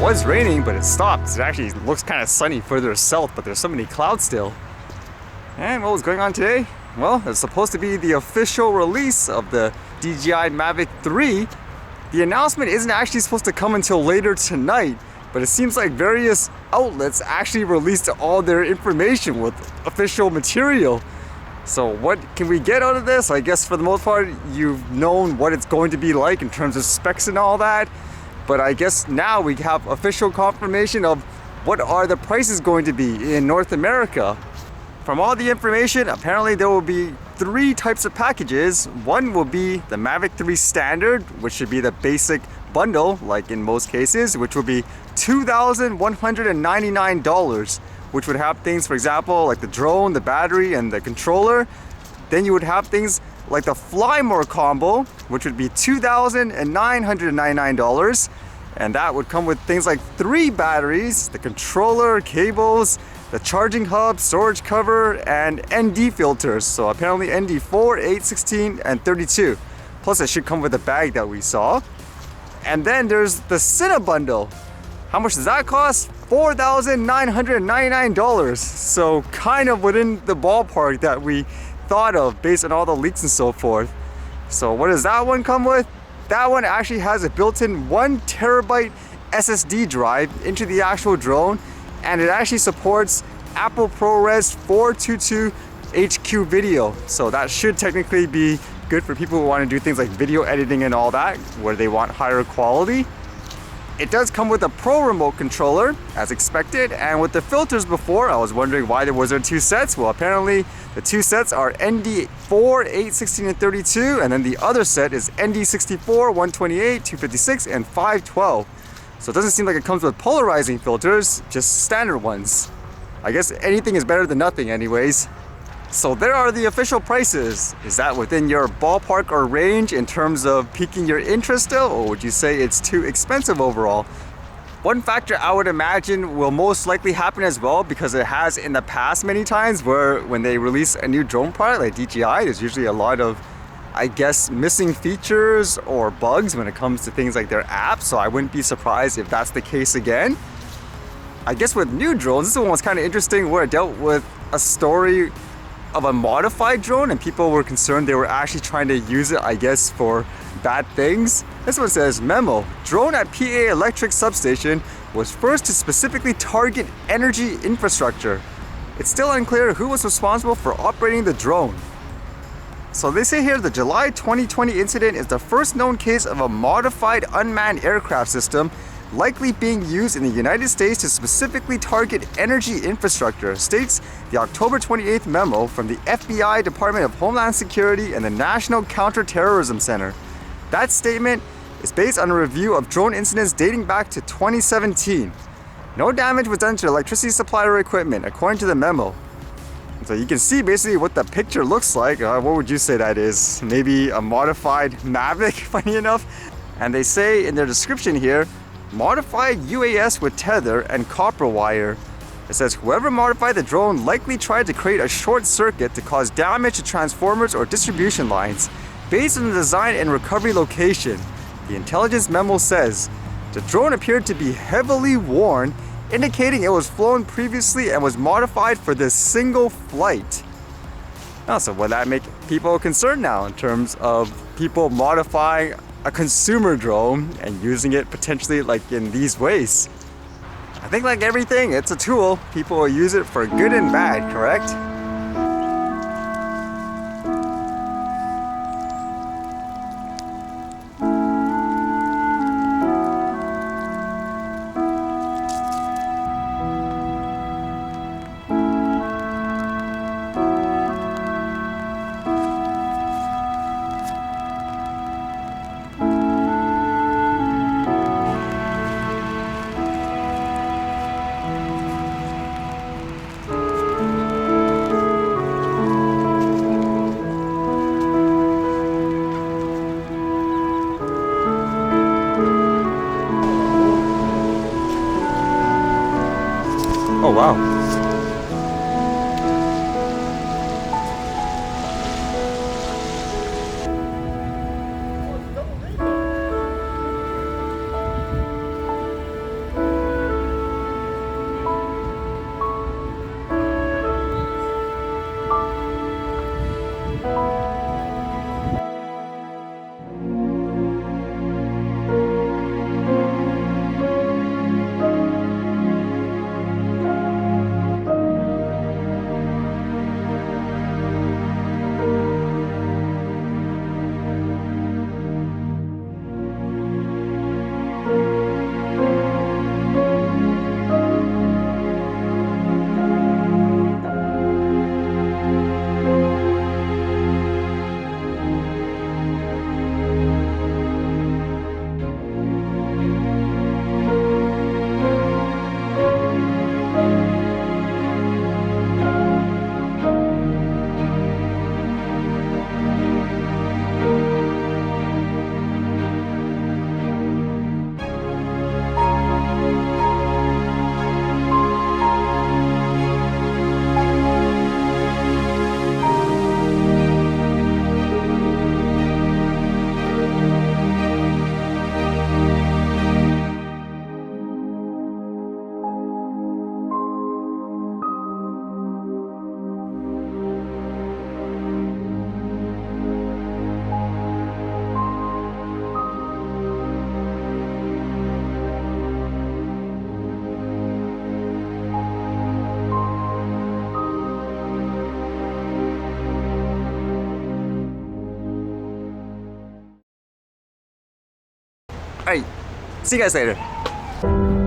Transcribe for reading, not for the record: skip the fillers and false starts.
was raining, but it stopped. It actually looks kind of sunny further south, but there's so many clouds still. And what was going on today? Well, it's supposed to be the official release of the DJI Mavic 3. The announcement isn't actually supposed to come until later tonight, but it seems like various outlets actually released all their information with official material. So what can we get out of this? I guess for the most part, you've known what it's going to be like in terms of specs and all that. But I guess now we have official confirmation of what are the prices going to be in North America. From all the information, apparently there will be 3 types of packages. One will be the Mavic 3 Standard, which should be the basic bundle, like in most cases, which will be $2,199, which would have things, for example, like the drone, the battery, and the controller. Then you would have things like the Fly More combo, which would be $2,999. And that would come with things like 3 batteries, the controller, cables, the charging hub, storage cover, and ND filters. So apparently ND4, 8, 16, and 32. Plus it should come with the bag that we saw. And then there's the Cine bundle. How much does that cost? $4,999. So kind of within the ballpark that we thought of based on all the leaks and so forth. So what does that one come with? That one actually has a built-in 1 terabyte SSD drive into the actual drone, and it actually supports Apple ProRes 422 HQ video. So that should technically be good for people who want to do things like video editing and all that, where they want higher quality. It does come with a Pro remote controller, as expected, and with the filters before, I was wondering why there was 2 sets. Well, apparently the 2 sets are ND4, 8, 16, and 32, and then the other set is ND64, 128, 256, and 512. So it doesn't seem like it comes with polarizing filters, just standard ones. I guess anything is better than nothing anyways. So there are the official prices. Is that within your ballpark or range in terms of piquing your interest still, or would you say it's too expensive overall? One factor I would imagine will most likely happen as well, because it has in the past many times, where when they release a new drone product like DJI, there's usually a lot of, I guess, missing features or bugs when it comes to things like their app. So I wouldn't be surprised if that's the case again. I guess with new drones, this one was kind of interesting, where it dealt with a story of a modified drone, and people were concerned they were actually trying to use it, I guess, for bad things. This one says, memo, drone at PA electric substation was first to specifically target energy infrastructure. It's still unclear who was responsible for operating the drone. So they say here the July 2020 incident is the first known case of a modified unmanned aircraft system likely being used in the United States to specifically target energy infrastructure, states the October 28th memo from the FBI Department of Homeland Security and the National Counterterrorism Center. That statement is based on a review of drone incidents dating back to 2017. No damage was done to electricity supply or equipment, according to the memo. So you can see basically what the picture looks like. What would you say that is? Maybe a modified Mavic, funny enough. And they say in their description here, modified UAS with tether and copper wire. It says whoever modified the drone likely tried to create a short circuit to cause damage to transformers or distribution lines based on the design and recovery location. The intelligence memo says the drone appeared to be heavily worn, indicating it was flown previously and was modified for this single flight. So would that make people concerned now in terms of people modifying a consumer drone and using it potentially like in these ways? I think like everything, it's a tool. People will use it for good and bad, correct? Oh wow. right, see you guys later.